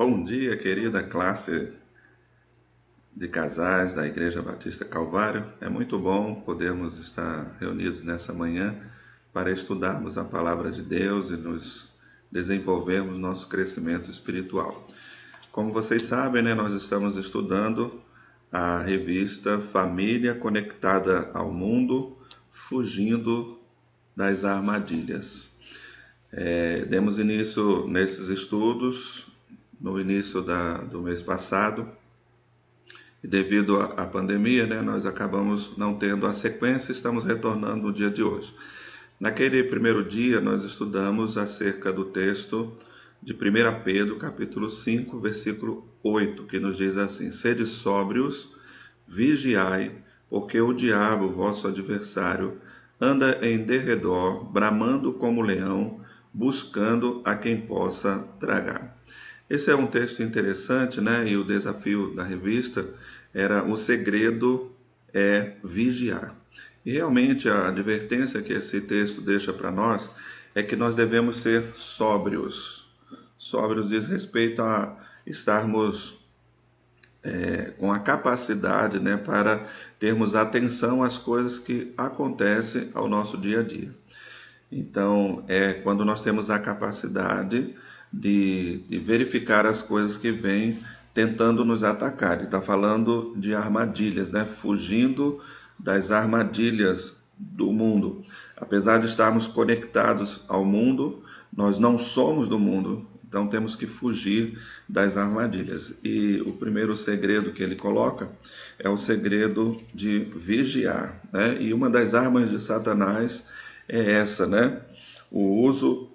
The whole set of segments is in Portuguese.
Bom dia, querida classe de casais da Igreja Batista Calvário. É muito bom podermos estar reunidos nessa manhã para estudarmos a palavra de Deus e nos desenvolvermos nosso crescimento espiritual. Como vocês sabem, né, nós estamos estudando a revista Família Conectada ao Mundo, Fugindo das Armadilhas. Demos início nesses estudos no início do mês passado, e devido à pandemia, né, nós acabamos não tendo a sequência, estamos retornando no dia de hoje. Naquele primeiro dia, nós estudamos acerca do texto de 1 Pedro, capítulo 5, versículo 8, que nos diz assim: Sede sóbrios, vigiai, porque o diabo, vosso adversário, anda em derredor, bramando como leão, buscando a quem possa tragar. Esse é um texto interessante, né? E o desafio da revista era: o segredo é vigiar. E realmente a advertência que esse texto deixa para nós é que nós devemos ser sóbrios. Sóbrios diz respeito a estarmos com a capacidade, né, para termos atenção às coisas que acontecem ao nosso dia a dia. Então, é quando nós temos a capacidade de verificar as coisas que vêm tentando nos atacar. Ele está falando de armadilhas, né? Fugindo das armadilhas do mundo. Apesar de estarmos conectados ao mundo, nós não somos do mundo, então temos que fugir das armadilhas. E o primeiro segredo que ele coloca é o segredo de vigiar, né? E uma das armas de Satanás é essa, né? O uso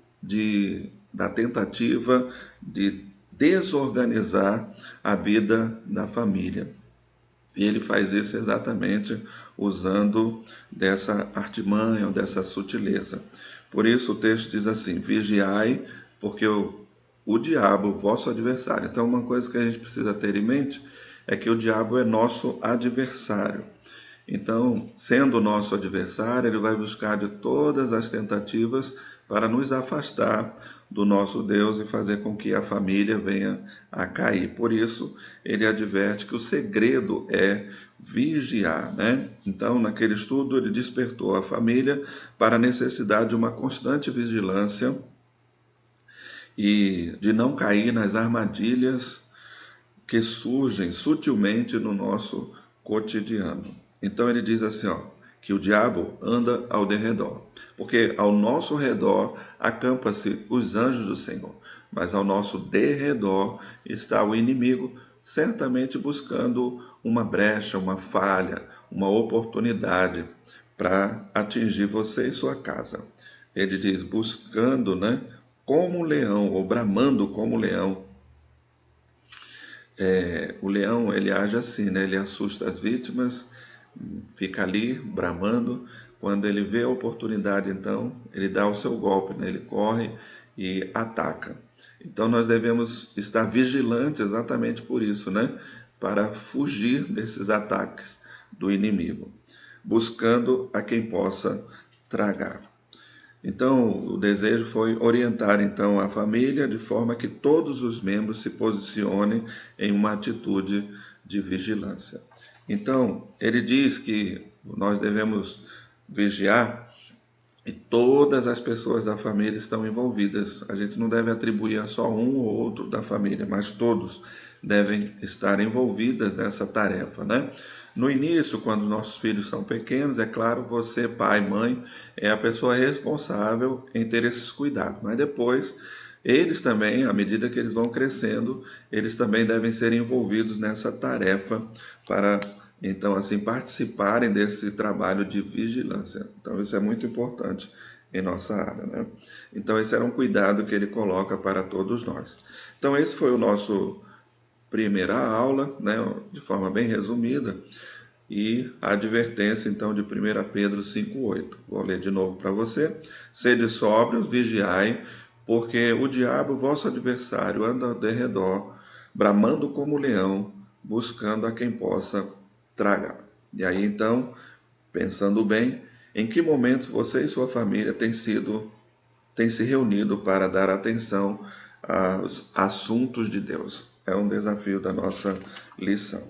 da tentativa de desorganizar a vida da família. E ele faz isso exatamente usando dessa artimanha, ou dessa sutileza. Por isso o texto diz assim: vigiai, porque o diabo, vosso adversário. Então, uma coisa que a gente precisa ter em mente é que o diabo é nosso adversário. Então, sendo nosso adversário, ele vai buscar de todas as tentativas para nos afastar do nosso Deus e fazer com que a família venha a cair. Por isso, ele adverte que o segredo é vigiar, né? Então, naquele estudo, ele despertou a família para a necessidade de uma constante vigilância e de não cair nas armadilhas que surgem sutilmente no nosso cotidiano. Então ele diz assim, ó, que o diabo anda ao derredor, porque ao nosso redor acampa-se os anjos do Senhor, mas ao nosso derredor está o inimigo, certamente buscando uma brecha, uma falha, uma oportunidade para atingir você e sua casa. Ele diz buscando, né, como um leão, ou bramando como um leão. O leão, ele age assim, né? Ele assusta as vítimas, fica ali bramando. Quando ele vê a oportunidade, então, ele dá o seu golpe, né? Ele corre e ataca. Então, nós devemos estar vigilantes exatamente por isso, né? Para fugir desses ataques do inimigo, buscando a quem possa tragar. Então, o desejo foi orientar então a família de forma que todos os membros se posicionem em uma atitude de vigilância. Então, ele diz que nós devemos vigiar e todas as pessoas da família estão envolvidas. A gente não deve atribuir a só um ou outro da família, mas todos devem estar envolvidas nessa tarefa, né? No início, quando nossos filhos são pequenos, é claro, você, pai, mãe, é a pessoa responsável em ter esses cuidados. Mas depois, eles também, à medida que eles vão crescendo, eles também devem ser envolvidos nessa tarefa para então, assim, participarem desse trabalho de vigilância. Então, isso é muito importante em nossa área, né? Então, esse era um cuidado que ele coloca para todos nós. Então, esse foi o nosso primeira aula, né, de forma bem resumida, e a advertência, então, de 1 Pedro 5,8. Vou ler de novo para você. Sede sóbrios, vigiai, porque o diabo, vosso adversário, anda ao derredor, bramando como leão, buscando a quem possa tragar. E aí, então, pensando bem, em que momento você e sua família têm se reunido para dar atenção aos assuntos de Deus. É um desafio da nossa lição.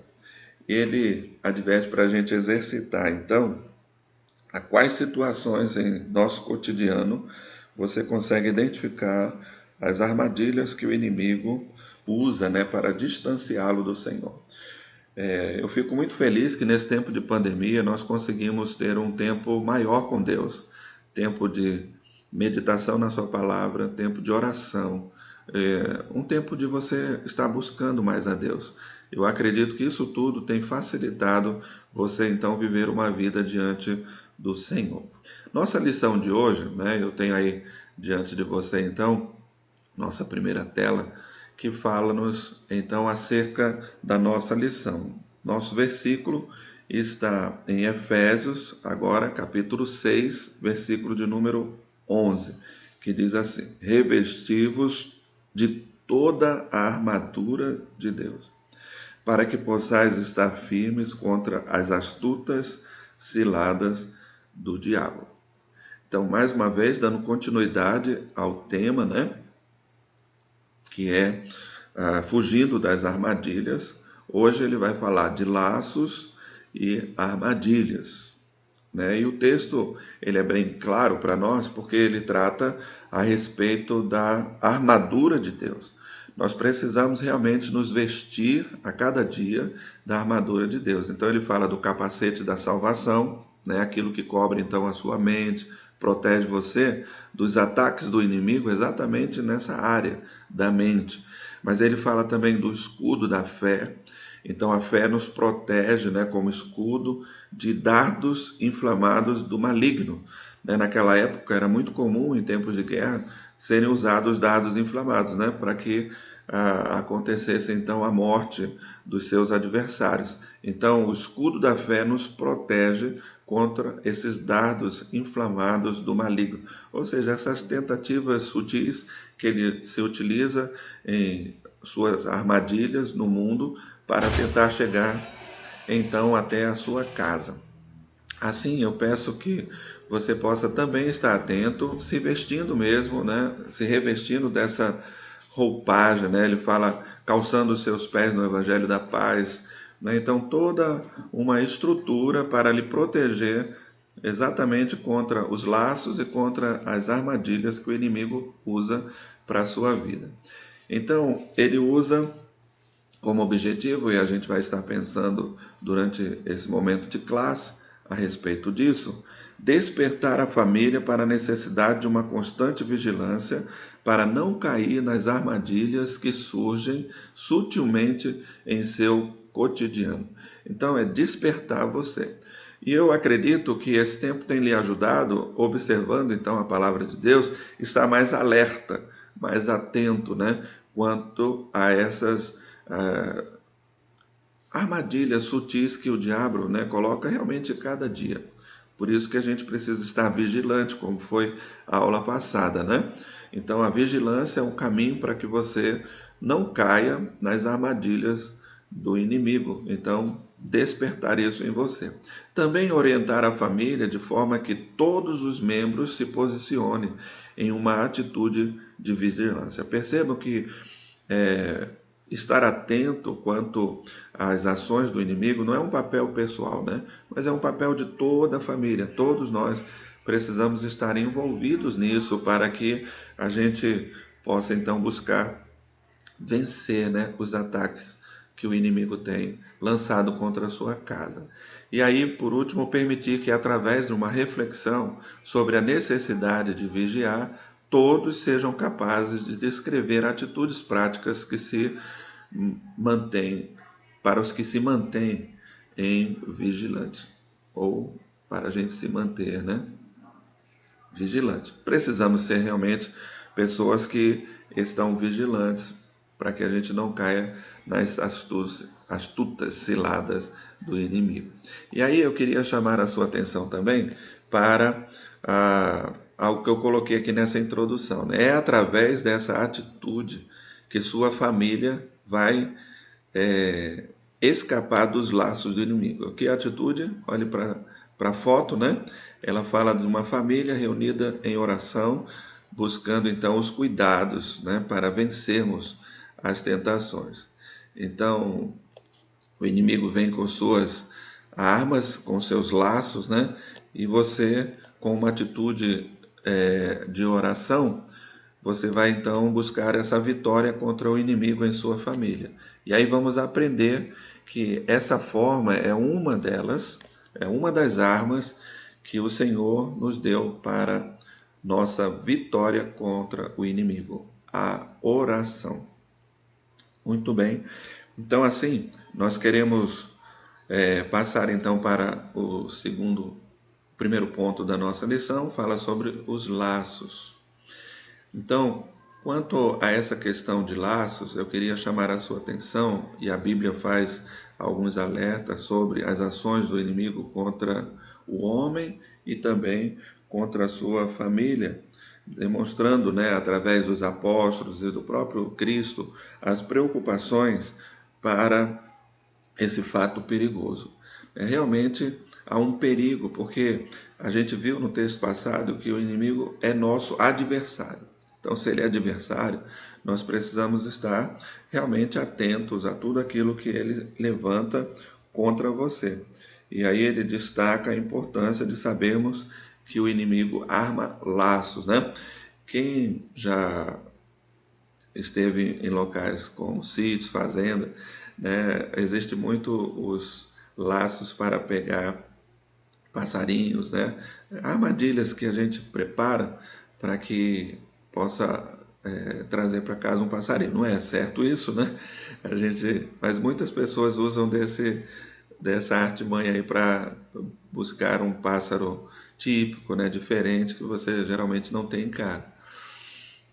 Ele adverte para a gente exercitar, então, a quais situações em nosso cotidiano você consegue identificar as armadilhas que o inimigo usa, né, para distanciá-lo do Senhor. Eu fico muito feliz que nesse tempo de pandemia nós conseguimos ter um tempo maior com Deus, tempo de meditação na sua palavra, tempo de oração, um tempo de você estar buscando mais a Deus. Eu acredito que isso tudo tem facilitado você então viver uma vida diante do Senhor. Nossa lição de hoje, né, eu tenho aí diante de você então nossa primeira tela, que fala-nos então acerca da nossa lição. Nosso versículo está em Efésios, agora capítulo 6, versículo de número 11, que diz assim: revesti-vos de toda a armadura de Deus, para que possais estar firmes contra as astutas ciladas do diabo. Então, mais uma vez, dando continuidade ao tema, né? Que é fugindo das armadilhas. Hoje ele vai falar de laços e armadilhas. Né? E o texto ele é bem claro para nós porque ele trata a respeito da armadura de Deus. Nós precisamos realmente nos vestir a cada dia da armadura de Deus. Então ele fala do capacete da salvação, né? Aquilo que cobre então a sua mente, protege você dos ataques do inimigo exatamente nessa área da mente. Mas ele fala também do escudo da fé. Então a fé nos protege, né, como escudo de dardos inflamados do maligno. Né? Naquela época era muito comum, em tempos de guerra, serem usados dardos inflamados, né, para que acontecesse então a morte dos seus adversários. Então o escudo da fé nos protege contra esses dardos inflamados do maligno, ou seja, essas tentativas sutis que ele se utiliza em suas armadilhas no mundo para tentar chegar então até a sua casa. Assim, eu peço que você possa também estar atento, se vestindo mesmo, né? Se revestindo dessa roupagem, né? Ele fala calçando os seus pés no Evangelho da Paz, né? Então, toda uma estrutura para lhe proteger exatamente contra os laços e contra as armadilhas que o inimigo usa para a sua vida. Então, ele usa como objetivo, e a gente vai estar pensando durante esse momento de classe a respeito disso, despertar a família para a necessidade de uma constante vigilância para não cair nas armadilhas que surgem sutilmente em seu cotidiano. Então, é despertar você. E eu acredito que esse tempo tem lhe ajudado, observando então a palavra de Deus, estar mais alerta, mais atento, né, quanto a essas armadilhas sutis que o diabo, né, coloca realmente cada dia. Por isso que a gente precisa estar vigilante, como foi a aula passada, né? Então a vigilância é um caminho para que você não caia nas armadilhas do inimigo. Então, despertar isso em você. Também orientar a família de forma que todos os membros se posicionem em uma atitude de vigilância. Percebam que estar atento quanto às ações do inimigo não é um papel pessoal, né? Mas é um papel de toda a família. Todos nós precisamos estar envolvidos nisso para que a gente possa então buscar vencer, né, os ataques que o inimigo tem lançado contra a sua casa. E aí, por último, permitir que através de uma reflexão sobre a necessidade de vigiar, todos sejam capazes de descrever atitudes práticas que se mantêm, para os que se mantêm em vigilantes, ou para a gente se manter, né, vigilante. Precisamos ser realmente pessoas que estão vigilantes para que a gente não caia nas astutas ciladas do inimigo. E aí eu queria chamar a sua atenção também para algo que eu coloquei aqui nessa introdução. Né? É através dessa atitude que sua família vai escapar dos laços do inimigo. Que atitude? Olhe para a foto, né? Ela fala de uma família reunida em oração, buscando então os cuidados, né, para vencermos as tentações. Então, o inimigo vem com suas armas, com seus laços, né? E você, com uma atitude de oração, você vai então buscar essa vitória contra o inimigo em sua família. E aí vamos aprender que essa forma é uma delas, é uma das armas que o Senhor nos deu para nossa vitória contra o inimigo, a oração. Muito bem. Então, assim, nós queremos passar então para o primeiro ponto da nossa lição, fala sobre os laços. Então, quanto a essa questão de laços, eu queria chamar a sua atenção, e a Bíblia faz alguns alertas sobre as ações do inimigo contra o homem e também contra a sua família, demonstrando, né, através dos apóstolos e do próprio Cristo, as preocupações para esse fato perigoso. Realmente há um perigo, porque a gente viu no texto passado que o inimigo é nosso adversário. Então, se ele é adversário, nós precisamos estar realmente atentos a tudo aquilo que ele levanta contra você. E aí ele destaca a importância de sabermos que o inimigo arma laços, né? Quem já esteve em locais como sítios, fazenda, né? Existe muito os laços para pegar passarinhos, né? Armadilhas que a gente prepara para que possa trazer para casa um passarinho. Não é certo isso, né? Mas muitas pessoas usam dessa artimanha aí para buscar um pássaro típico, né? Diferente, que você geralmente não tem em casa.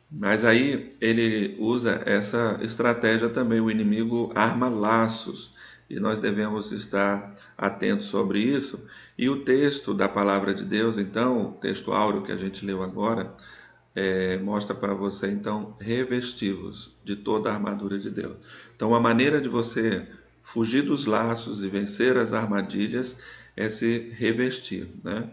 Mas aí ele usa essa estratégia também, o inimigo arma laços, e nós devemos estar atentos sobre isso. E o texto da palavra de Deus, então, o texto áureo que a gente leu agora, mostra para você, então, revestivos de toda a armadura de Deus. Então, a maneira de você fugir dos laços e vencer as armadilhas é se revestir, né?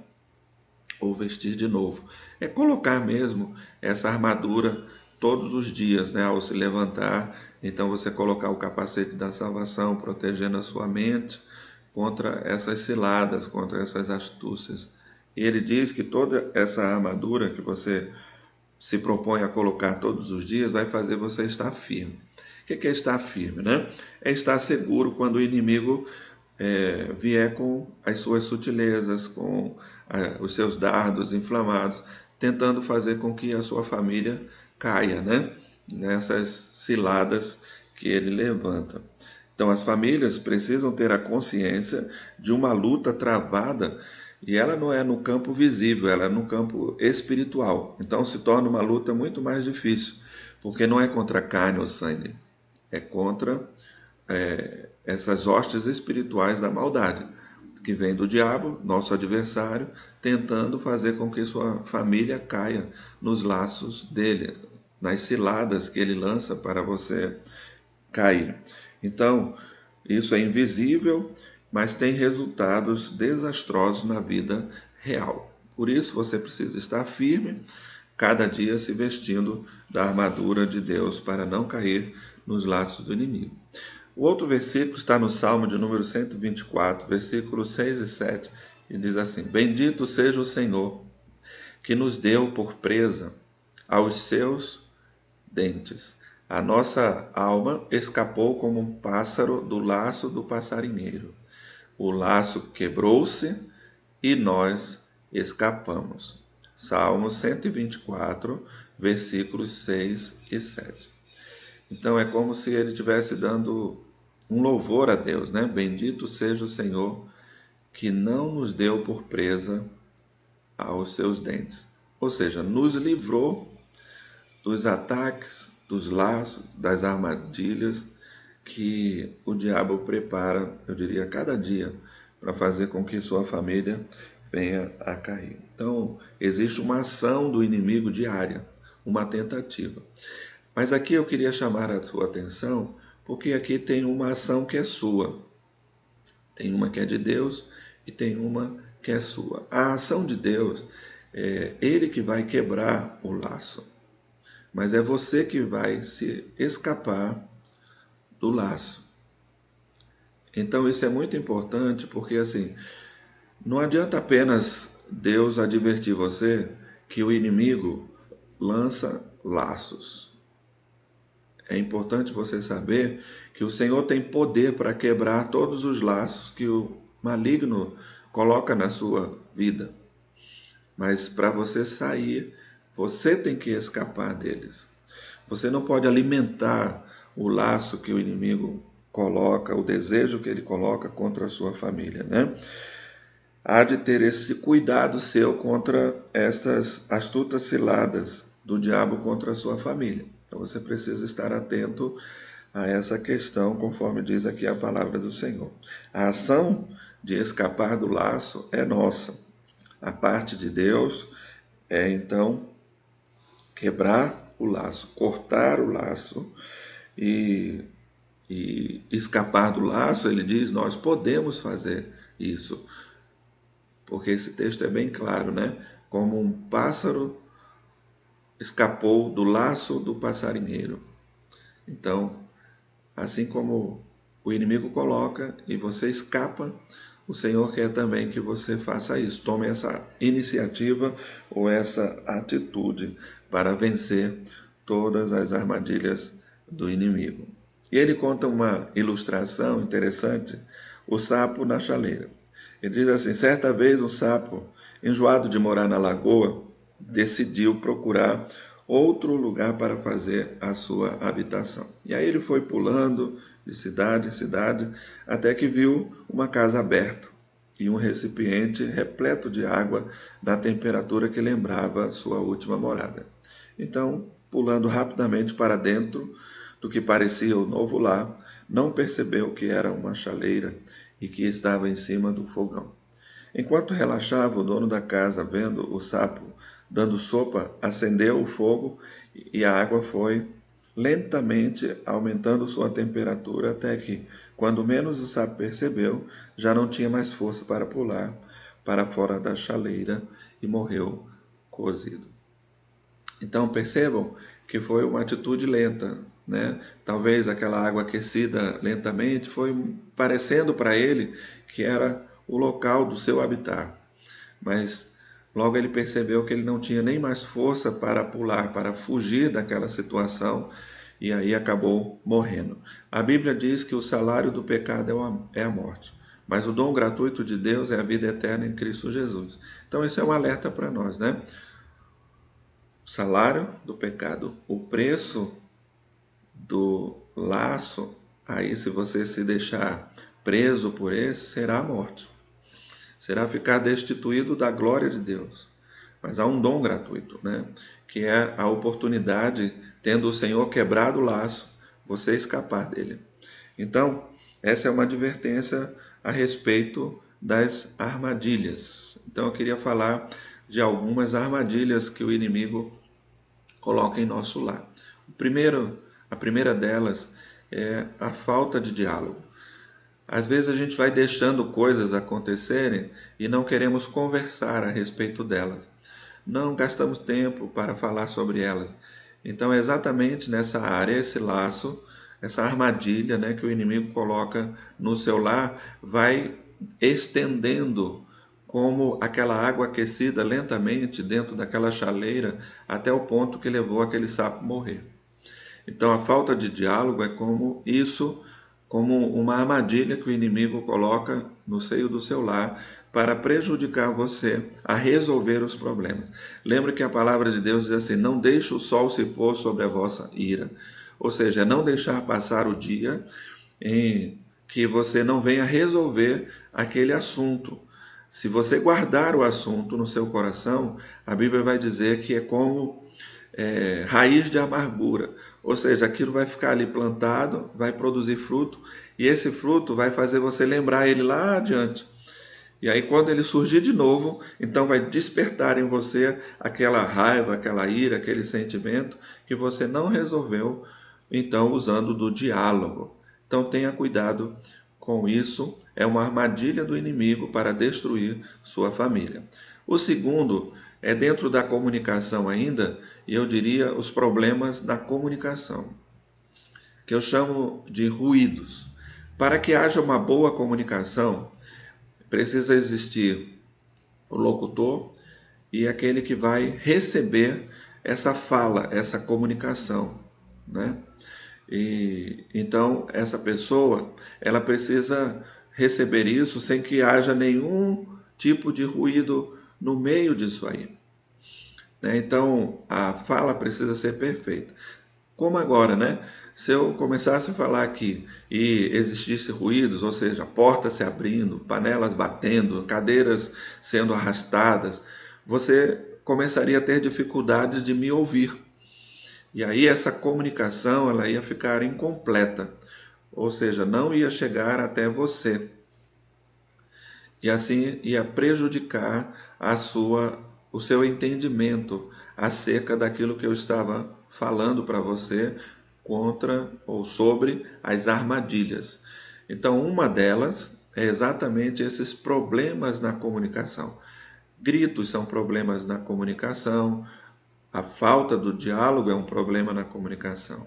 Ou vestir de novo. É colocar mesmo essa armadura todos os dias, né? Ao se levantar, então você colocar o capacete da salvação, protegendo a sua mente contra essas ciladas, contra essas astúcias. E ele diz que toda essa armadura que você se propõe a colocar todos os dias vai fazer você estar firme. O que é estar firme, né? É estar seguro quando o inimigo vier com as suas sutilezas, com os seus dardos inflamados, tentando fazer com que a sua família caia, né? Nessas ciladas que ele levanta. Então, as famílias precisam ter a consciência de uma luta travada, e ela não é no campo visível, ela é no campo espiritual. Então, se torna uma luta muito mais difícil, porque não é contra carne ou sangue, é contra essas hostes espirituais da maldade, que vem do diabo, nosso adversário, tentando fazer com que sua família caia nos laços dele, nas ciladas que ele lança para você cair. Então, isso é invisível, mas tem resultados desastrosos na vida real. Por isso, você precisa estar firme, cada dia se vestindo da armadura de Deus para não cair nos laços do inimigo. O outro versículo está no Salmo de número 124, versículos 6 e 7, e diz assim: Bendito seja o Senhor, que nos deu por presa aos seus dentes. A nossa alma escapou como um pássaro do laço do passarinheiro. O laço quebrou-se e nós escapamos. Salmo 124, versículos 6 e 7. Então é como se ele estivesse dando um louvor a Deus, né? Bendito seja o Senhor que não nos deu por presa aos seus dentes. Ou seja, nos livrou dos ataques, dos laços, das armadilhas que o diabo prepara, eu diria, cada dia, para fazer com que sua família venha a cair. Então, existe uma ação do inimigo diária, uma tentativa. Mas aqui eu queria chamar a sua atenção, porque aqui tem uma ação que é sua. Tem uma que é de Deus e tem uma que é sua. A ação de Deus É ele que vai quebrar o laço, mas é você que vai se escapar do laço. Então isso é muito importante, porque assim, não adianta apenas Deus advertir você que o inimigo lança laços. É importante você saber que o Senhor tem poder para quebrar todos os laços que o maligno coloca na sua vida. Mas para você sair, você tem que escapar deles. Você não pode alimentar o laço que o inimigo coloca, o desejo que ele coloca contra a sua família, né? Há de ter esse cuidado seu contra estas astutas ciladas do diabo contra a sua família. Então você precisa estar atento a essa questão, conforme diz aqui a palavra do Senhor. A ação de escapar do laço é nossa. A parte de Deus é então quebrar o laço, cortar o laço e, escapar do laço. Ele diz: nós podemos fazer isso, porque esse texto é bem claro, né? Como um pássaro escapou do laço do passarinheiro. Então, assim como o inimigo coloca e você escapa, o Senhor quer também que você faça isso. Tome essa iniciativa ou essa atitude para vencer todas as armadilhas do inimigo. E ele conta uma ilustração interessante, o sapo na chaleira. Ele diz assim: certa vez um sapo, enjoado de morar na lagoa, decidiu procurar outro lugar para fazer a sua habitação. E aí ele foi pulando de cidade em cidade, até que viu uma casa aberta e um recipiente repleto de água na temperatura que lembrava sua última morada. Então, pulando rapidamente para dentro do que parecia o novo lar, não percebeu que era uma chaleira e que estava em cima do fogão. Enquanto relaxava, o dono da casa, vendo o sapo dando sopa, acendeu o fogo e a água foi lentamente aumentando sua temperatura até que, quando menos o sapo percebeu, já não tinha mais força para pular para fora da chaleira e morreu cozido. Então percebam que foi uma atitude lenta, né? Talvez aquela água aquecida lentamente foi parecendo para ele que era o local do seu habitar, mas logo ele percebeu que ele não tinha nem mais força para pular, para fugir daquela situação, e aí acabou morrendo. A Bíblia diz que o salário do pecado é a morte, mas o dom gratuito de Deus é a vida eterna em Cristo Jesus. Então isso é um alerta para nós, né? O salário do pecado, o preço do laço, aí se você se deixar preso por esse, será a morte. Será ficar destituído da glória de Deus. Mas há um dom gratuito, né? Que é a oportunidade, tendo o Senhor quebrado o laço, você escapar dele. Então, essa é uma advertência a respeito das armadilhas. Então, eu queria falar de algumas armadilhas que o inimigo coloca em nosso lar. A primeira delas é a falta de diálogo. Às vezes a gente vai deixando coisas acontecerem e não queremos conversar a respeito delas. Não gastamos tempo para falar sobre elas. Então é exatamente nessa área, esse laço, essa armadilha, né, que o inimigo coloca no seu lar, vai estendendo como aquela água aquecida lentamente dentro daquela chaleira até o ponto que levou aquele sapo a morrer. Então a falta de diálogo é como isso, como uma armadilha que o inimigo coloca no seio do seu lar para prejudicar você a resolver os problemas. Lembre que a palavra de Deus diz assim: não deixe o sol se pôr sobre a vossa ira. Ou seja, não deixar passar o dia em que você não venha resolver aquele assunto. Se você guardar o assunto no seu coração, a Bíblia vai dizer que é como raiz de amargura, ou seja, aquilo vai ficar ali plantado, vai produzir fruto, e esse fruto vai fazer você lembrar ele lá adiante. E aí quando ele surgir de novo, então vai despertar em você aquela raiva, aquela ira, aquele sentimento que você não resolveu, então usando do diálogo. Então tenha cuidado com isso é uma armadilha do inimigo para destruir sua família. O segundo é dentro da comunicação ainda, e eu diria os problemas da comunicação, que eu chamo de ruídos. Para que haja uma boa comunicação, precisa existir o locutor e aquele que vai receber essa fala, essa comunicação, né? E então essa pessoa, ela precisa receber isso sem que haja nenhum tipo de ruído no meio disso aí, né? Então a fala precisa ser perfeita. Como agora, né? Se eu começasse a falar aqui e existisse ruídos, ou seja, portas se abrindo, panelas batendo, cadeiras sendo arrastadas, você começaria a ter dificuldades de me ouvir. E aí essa comunicação ela ia ficar incompleta, ou seja, não ia chegar até você. E assim ia prejudicar o seu entendimento acerca daquilo que eu estava falando para você contra ou sobre as armadilhas. Então, uma delas é exatamente esses problemas na comunicação. Gritos são problemas na comunicação, a falta do diálogo é um problema na comunicação.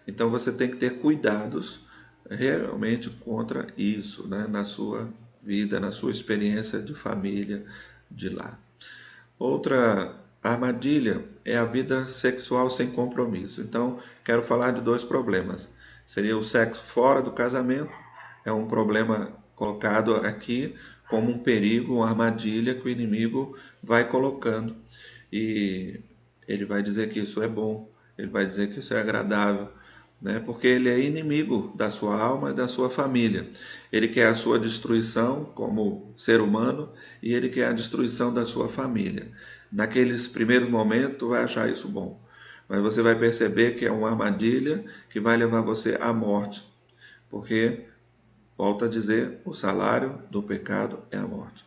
Então você tem que ter cuidados realmente contra isso, né? Na sua vida, na sua experiência de família, de lar. Outra armadilha é a vida sexual sem compromisso. Então, quero falar de dois problemas. Seria o sexo fora do casamento, é um problema colocado aqui como um perigo, uma armadilha que o inimigo vai colocando. E ele vai dizer que isso é bom, ele vai dizer que isso é agradável, né? Porque ele é inimigo da sua alma e da sua família. Ele quer a sua destruição como ser humano e ele quer a destruição da sua família. Naqueles primeiros momentos, vai achar isso bom, mas você vai perceber que é uma armadilha que vai levar você à morte, porque, volto a dizer, o salário do pecado é a morte.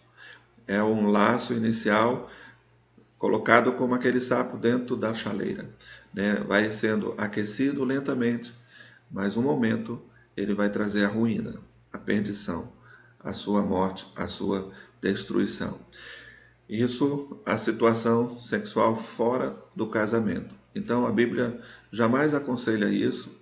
É um laço inicial colocado como aquele sapo dentro da chaleira, né? Vai sendo aquecido lentamente, mas um momento ele vai trazer a ruína, a perdição, a sua morte, a sua destruição. Isso, a situação sexual fora do casamento. Então a Bíblia jamais aconselha isso.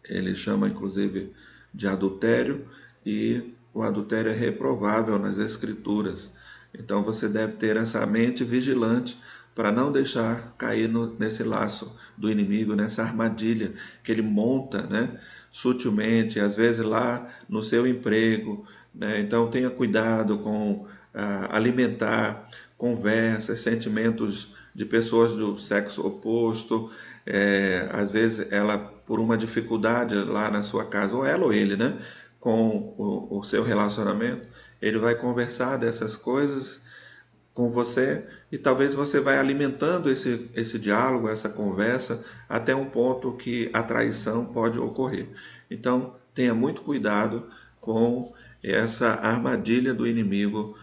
Ele chama inclusive de adultério e o adultério é reprovável nas Escrituras. Então você deve ter essa mente vigilante para não deixar cair nesse laço do inimigo, nessa armadilha que ele monta, né, sutilmente, às vezes lá no seu emprego, né? Então tenha cuidado com alimentar conversas, sentimentos de pessoas do sexo oposto. Às vezes ela, por uma dificuldade lá na sua casa, ou ela ou ele, né, com o seu relacionamento, ele vai conversar dessas coisas com você e talvez você vai alimentando esse diálogo, essa conversa, até um ponto que a traição pode ocorrer. Então, tenha muito cuidado com essa armadilha do inimigo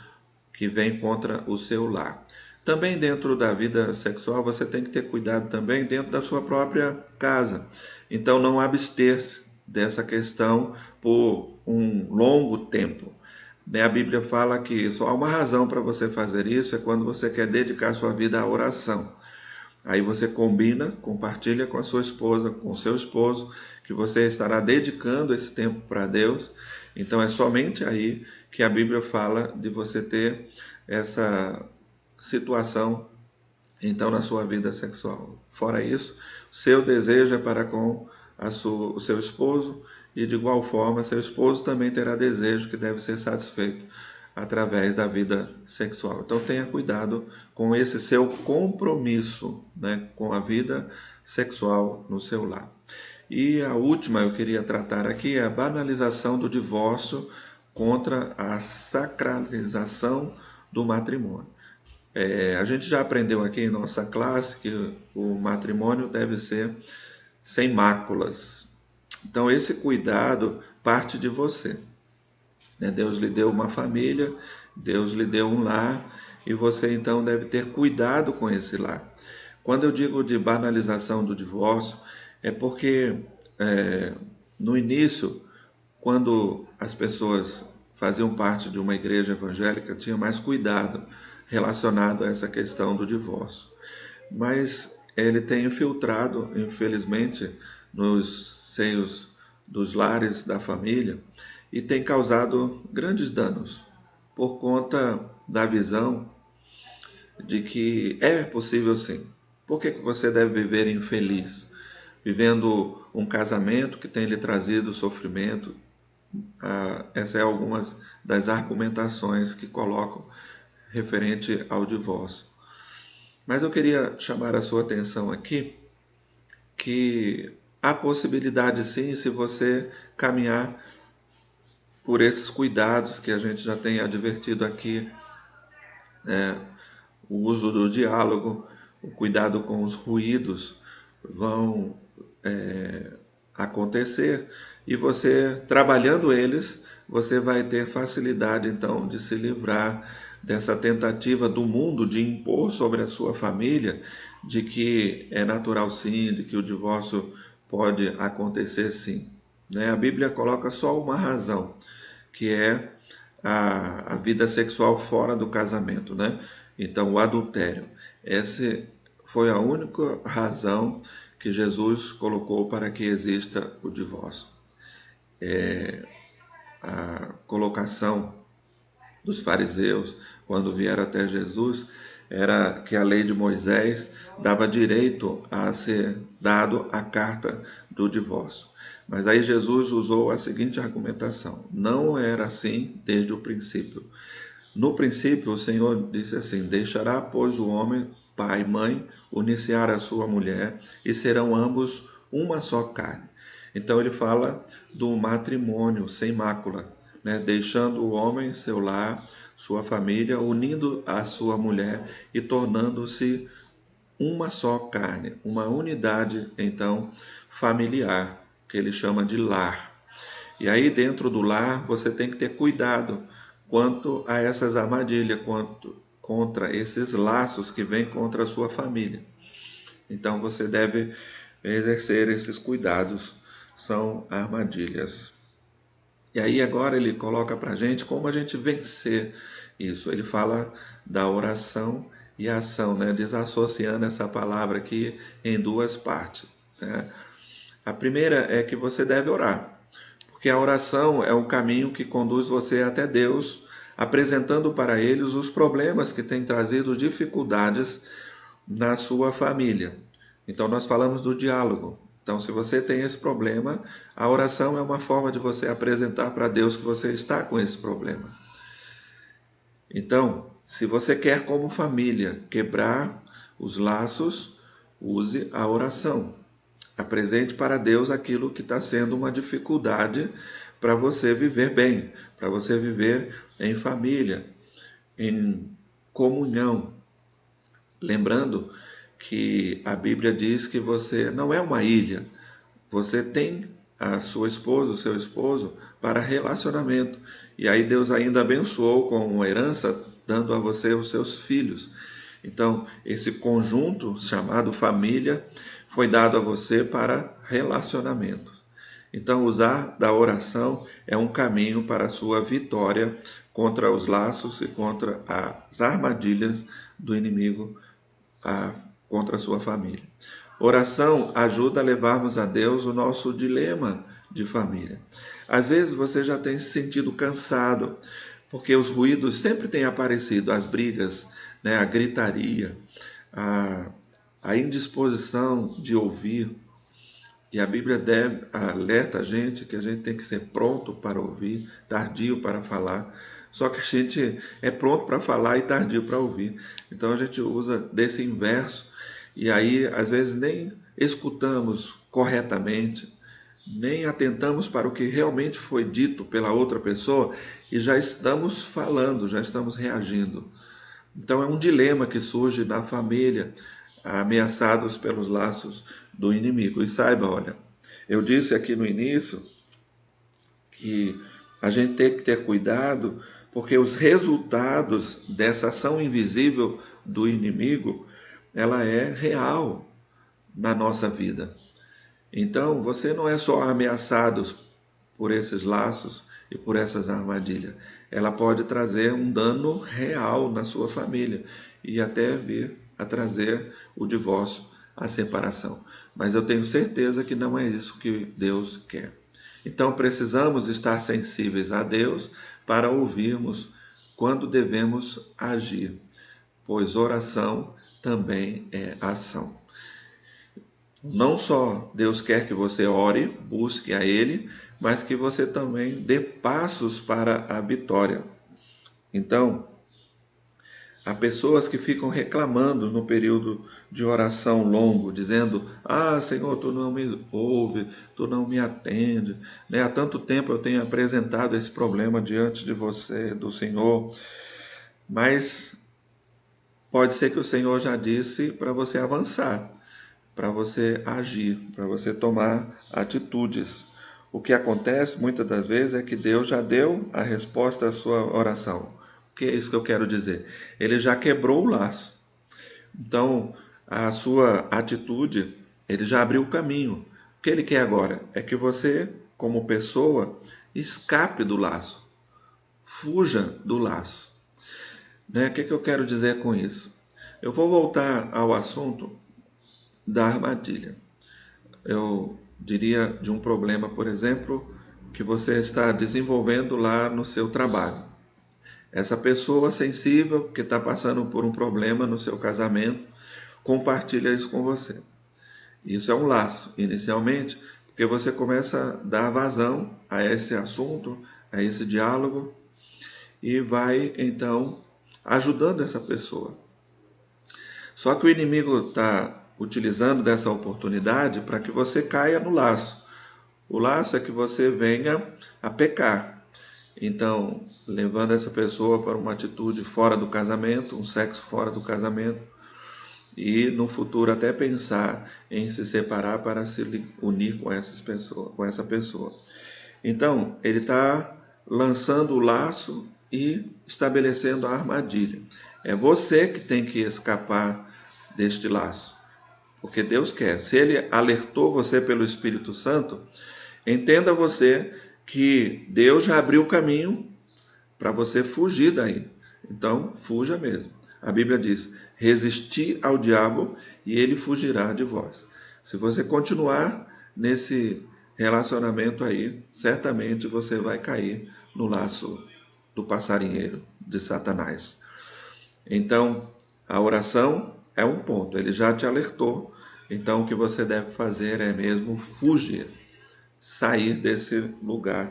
que vem contra o seu lar. Também dentro da vida sexual, você tem que ter cuidado também dentro da sua própria casa. Então, não abster-se dessa questão por um longo tempo. A Bíblia fala que só há uma razão para você fazer isso, é quando você quer dedicar sua vida à oração. Aí você combina, compartilha com a sua esposa, com o seu esposo, que você estará dedicando esse tempo para Deus. Então é somente aí que a Bíblia fala de você ter essa situação então na sua vida sexual. Fora isso, seu desejo é para com o seu esposo e de igual forma seu esposo também terá desejo que deve ser satisfeito através da vida sexual. Então tenha cuidado com esse seu compromisso, né, com a vida sexual no seu lar. E a última eu queria tratar aqui é a banalização do divórcio contra a sacralização do matrimônio. A gente já aprendeu aqui em nossa classe que o matrimônio deve ser sem máculas. Então esse cuidado parte de você. Deus lhe deu uma família, Deus lhe deu um lar e você então deve ter cuidado com esse lar. Quando eu digo de banalização do divórcio, é porque no início quando as pessoas faziam parte de uma igreja evangélica, tinha mais cuidado relacionado a essa questão do divórcio. Mas ele tem infiltrado, infelizmente, nos seios dos lares da família e tem causado grandes danos por conta da visão de que é possível sim. Por que você deve viver infeliz? Vivendo um casamento que tem lhe trazido sofrimento. Essa é algumas das argumentações que colocam referente ao divórcio. Mas eu queria chamar a sua atenção aqui que há possibilidade sim, se você caminhar por esses cuidados que a gente já tem advertido aqui, o uso do diálogo, o cuidado com os ruídos vão acontecer e você, trabalhando eles, você vai ter facilidade então de se livrar dessa tentativa do mundo de impor sobre a sua família de que é natural sim, de que o divórcio pode acontecer sim. A Bíblia coloca só uma razão, que é a vida sexual fora do casamento, Então, o adultério. Essa foi a única razão que Jesus colocou para que exista o divórcio. A colocação dos fariseus, quando vieram até Jesus, era que a lei de Moisés dava direito a ser dado a carta do divórcio. Mas aí Jesus usou a seguinte argumentação: não era assim desde o princípio. No princípio, o Senhor disse assim: deixará, pois, o homem, pai e mãe, unir-se à sua mulher, e serão ambos uma só carne. Então ele fala do matrimônio sem mácula, deixando o homem seu lar, sua família, unindo a sua mulher e tornando-se uma só carne, uma unidade, então, familiar, que ele chama de lar. E aí, dentro do lar, você tem que ter cuidado quanto a essas armadilhas, quanto contra esses laços que vêm contra a sua família. Então, você deve exercer esses cuidados, são armadilhas. E aí agora ele coloca para a gente como a gente vencer isso. Ele fala da oração e ação, desassociando essa palavra aqui em duas partes. A primeira é que você deve orar, porque a oração é o caminho que conduz você até Deus, apresentando para eles os problemas que têm trazido dificuldades na sua família. Então nós falamos do diálogo. Então, se você tem esse problema, a oração é uma forma de você apresentar para Deus que você está com esse problema. Então, se você quer como família quebrar os laços, use a oração. Apresente para Deus aquilo que está sendo uma dificuldade para você viver bem, para você viver em família, em comunhão. Lembrando que a Bíblia diz que você não é uma ilha, você tem a sua esposa, o seu esposo, para relacionamento. E aí Deus ainda abençoou com uma herança, dando a você os seus filhos. Então, esse conjunto chamado família foi dado a você para relacionamento. Então, usar da oração é um caminho para a sua vitória contra os laços e contra as armadilhas do inimigo contra a sua família. Oração ajuda a levarmos a Deus o nosso dilema de família. Às vezes você já tem se sentido cansado, porque os ruídos sempre têm aparecido, as brigas, a gritaria, a indisposição de ouvir. E a Bíblia alerta a gente que a gente tem que ser pronto para ouvir, tardio para falar. Só que a gente é pronto para falar e tardio para ouvir. Então a gente usa desse inverso e aí às vezes nem escutamos corretamente, nem atentamos para o que realmente foi dito pela outra pessoa e já estamos falando, já estamos reagindo. Então é um dilema que surge na família, ameaçados pelos laços do inimigo. E saiba, olha, eu disse aqui no início que a gente tem que ter cuidado, porque os resultados dessa ação invisível do inimigo, ela é real na nossa vida. Então, você não é só ameaçado por esses laços e por essas armadilhas. Ela pode trazer um dano real na sua família e até vir a trazer o divórcio, a separação. Mas eu tenho certeza que não é isso que Deus quer. Então precisamos estar sensíveis a Deus para ouvirmos quando devemos agir, pois oração também é ação. Não só Deus quer que você ore, busque a Ele, mas que você também dê passos para a vitória. Então, há pessoas que ficam reclamando no período de oração longo, dizendo: Ah, Senhor, Tu não me ouve, Tu não me atende. Há tanto tempo eu tenho apresentado esse problema diante de você, do Senhor, mas pode ser que o Senhor já disse para você avançar, para você agir, para você tomar atitudes. O que acontece muitas das vezes é que Deus já deu a resposta à sua oração. O que é isso que eu quero dizer? Ele já quebrou o laço. Então, a sua atitude, ele já abriu o caminho. O que ele quer agora é que você, como pessoa, escape do laço, fuja do laço. O que eu quero dizer com isso? Eu vou voltar ao assunto da armadilha. Eu diria de um problema, por exemplo, que você está desenvolvendo lá no seu trabalho. Essa pessoa sensível que está passando por um problema no seu casamento, compartilha isso com você. Isso é um laço, inicialmente, porque você começa a dar vazão a esse assunto, a esse diálogo, e vai, então, ajudando essa pessoa. Só que o inimigo está utilizando dessa oportunidade para que você caia no laço. O laço é que você venha a pecar. Então, levando essa pessoa para uma atitude fora do casamento, um sexo fora do casamento, e no futuro até pensar em se separar para se unir com essa pessoa. Então, ele está lançando o laço e estabelecendo a armadilha. É você que tem que escapar deste laço, porque Deus quer. Se Ele alertou você pelo Espírito Santo, entenda você que Deus já abriu o caminho para você fugir daí. Então, fuja mesmo. A Bíblia diz: resistir ao diabo e ele fugirá de vós. Se você continuar nesse relacionamento aí, certamente você vai cair no laço do passarinheiro de Satanás. Então, a oração é um ponto, ele já te alertou. Então, o que você deve fazer é mesmo fugir, sair desse lugar,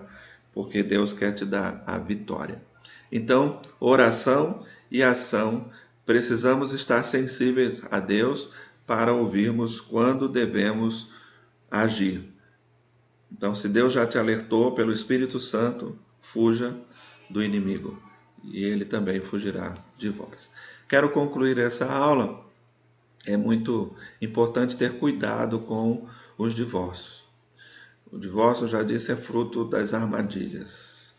porque Deus quer te dar a vitória. Então, oração e ação, precisamos estar sensíveis a Deus para ouvirmos quando devemos agir. Então, se Deus já te alertou pelo Espírito Santo, fuja do inimigo e ele também fugirá de vós. Quero concluir essa aula. É muito importante ter cuidado com os divórcios. O divórcio, já disse, é fruto das armadilhas.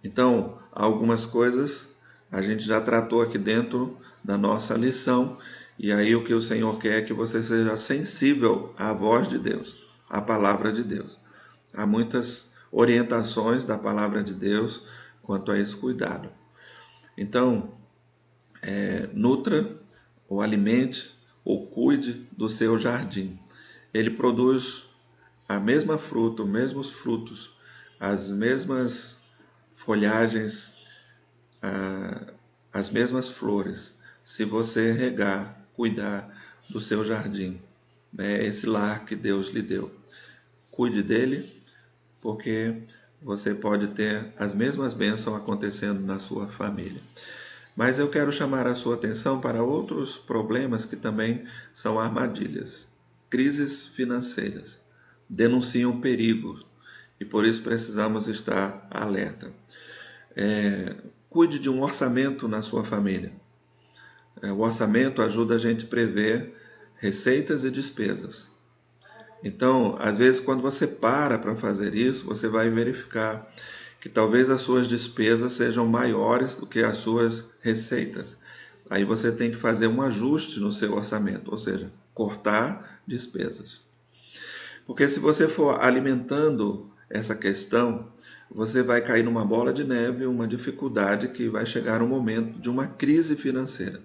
Então, algumas coisas a gente já tratou aqui dentro da nossa lição, e aí o que o Senhor quer é que você seja sensível à voz de Deus, à palavra de Deus. Há muitas orientações da palavra de Deus quanto a esse cuidado. Então, nutra ou alimente ou cuide do seu jardim. Ele produz a mesma fruta, os mesmos frutos, as mesmas folhagens, as mesmas flores, se você regar, cuidar do seu jardim. É esse lar que Deus lhe deu. Cuide dele, porque você pode ter as mesmas bênçãos acontecendo na sua família. Mas eu quero chamar a sua atenção para outros problemas que também são armadilhas. Crises financeiras denunciam perigo e por isso precisamos estar alerta. Cuide de um orçamento na sua família. O orçamento ajuda a gente a prever receitas e despesas. Então, às vezes, quando você para fazer isso, você vai verificar que talvez as suas despesas sejam maiores do que as suas receitas. Aí você tem que fazer um ajuste no seu orçamento, ou seja, cortar despesas. Porque se você for alimentando essa questão, você vai cair numa bola de neve, uma dificuldade que vai chegar um momento de uma crise financeira,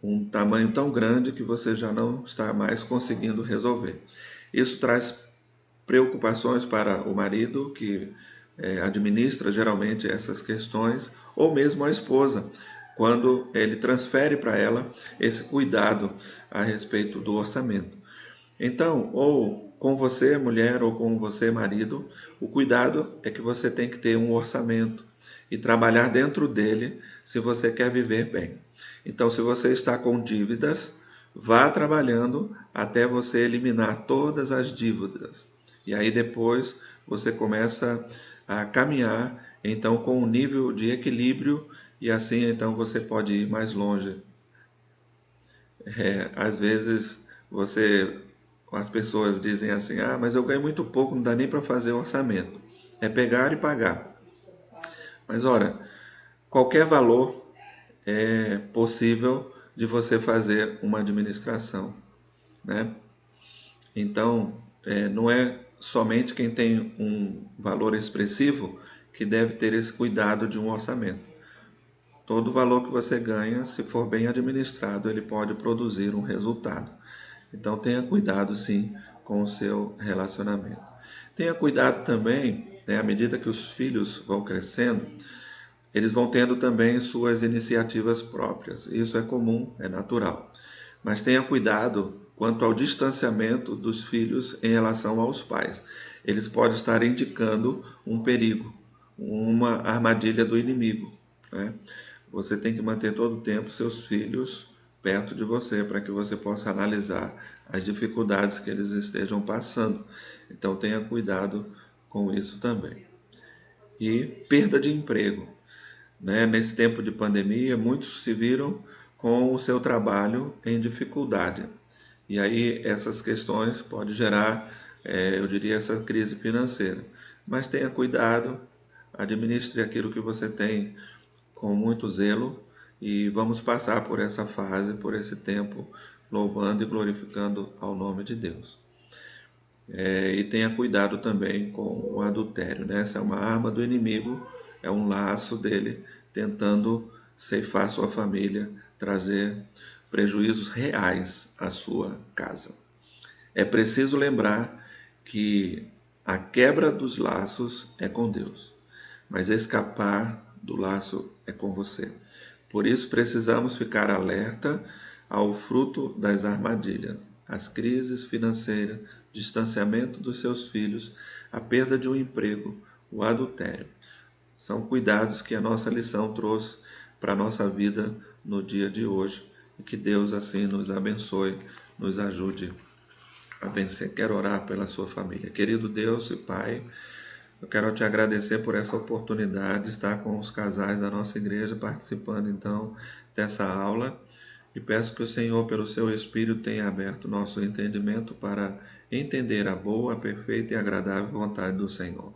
um tamanho tão grande que você já não está mais conseguindo resolver. Isso traz preocupações para o marido, que administra geralmente essas questões, ou mesmo a esposa, quando ele transfere para ela esse cuidado a respeito do orçamento. Então, ou com você, mulher, ou com você, marido, o cuidado é que você tem que ter um orçamento e trabalhar dentro dele se você quer viver bem. Então, se você está com dívidas, vá trabalhando até você eliminar todas as dívidas. E aí depois você começa a caminhar então com um nível de equilíbrio e assim então você pode ir mais longe. Às vezes as pessoas dizem assim, mas eu ganho muito pouco, não dá nem para fazer orçamento. É pegar e pagar. Mas ora, qualquer valor é possível de você fazer uma administração, né? Então, não é somente quem tem um valor expressivo que deve ter esse cuidado de um orçamento. Todo valor que você ganha, se for bem administrado, ele pode produzir um resultado. Então tenha cuidado sim com o seu relacionamento. Tenha cuidado também, à medida que os filhos vão crescendo, eles vão tendo também suas iniciativas próprias. Isso é comum, é natural. Mas tenha cuidado quanto ao distanciamento dos filhos em relação aos pais. Eles podem estar indicando um perigo, uma armadilha do inimigo, né? Você tem que manter todo o tempo seus filhos perto de você para que você possa analisar as dificuldades que eles estejam passando. Então tenha cuidado com isso também. E perda de emprego, né? Nesse tempo de pandemia, muitos se viram com o seu trabalho em dificuldade. E aí essas questões podem gerar, eu diria, essa crise financeira. Mas tenha cuidado, administre aquilo que você tem com muito zelo e vamos passar por essa fase, por esse tempo, louvando e glorificando ao nome de Deus. E tenha cuidado também com o adultério, né? Essa é uma arma do inimigo, é um laço dele tentando ceifar sua família, trazer prejuízos reais à sua casa. É preciso lembrar que a quebra dos laços é com Deus, mas escapar do laço é com você. Por isso precisamos ficar alerta ao fruto das armadilhas, as crises financeiras, distanciamento dos seus filhos, a perda de um emprego, o adultério. São cuidados que a nossa lição trouxe para a nossa vida no dia de hoje e que Deus assim nos abençoe, nos ajude a vencer. Quero orar pela sua família. Querido Deus e Pai, eu quero te agradecer por essa oportunidade de estar com os casais da nossa igreja participando então dessa aula e peço que o Senhor, pelo seu Espírito, tenha aberto nosso entendimento para entender a boa, perfeita e agradável vontade do Senhor.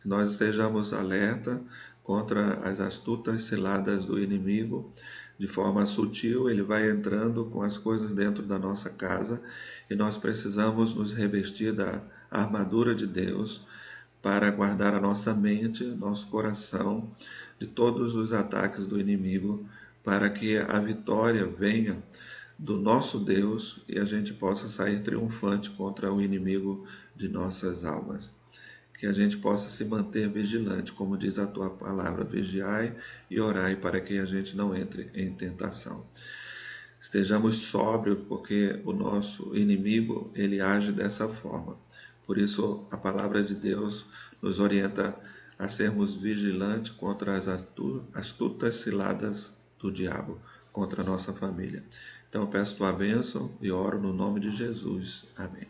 Que nós estejamos alerta contra as astutas ciladas do inimigo. De forma sutil, ele vai entrando com as coisas dentro da nossa casa e nós precisamos nos revestir da armadura de Deus para guardar a nossa mente, nosso coração de todos os ataques do inimigo, para que a vitória venha do nosso Deus e a gente possa sair triunfante contra o inimigo de nossas almas. Que a gente possa se manter vigilante, como diz a tua palavra, vigiai e orai para que a gente não entre em tentação. Estejamos sóbrios, porque o nosso inimigo, ele age dessa forma. Por isso, a palavra de Deus nos orienta a sermos vigilantes contra as astutas ciladas do diabo, contra a nossa família. Então, eu peço tua bênção e oro no nome de Jesus. Amém.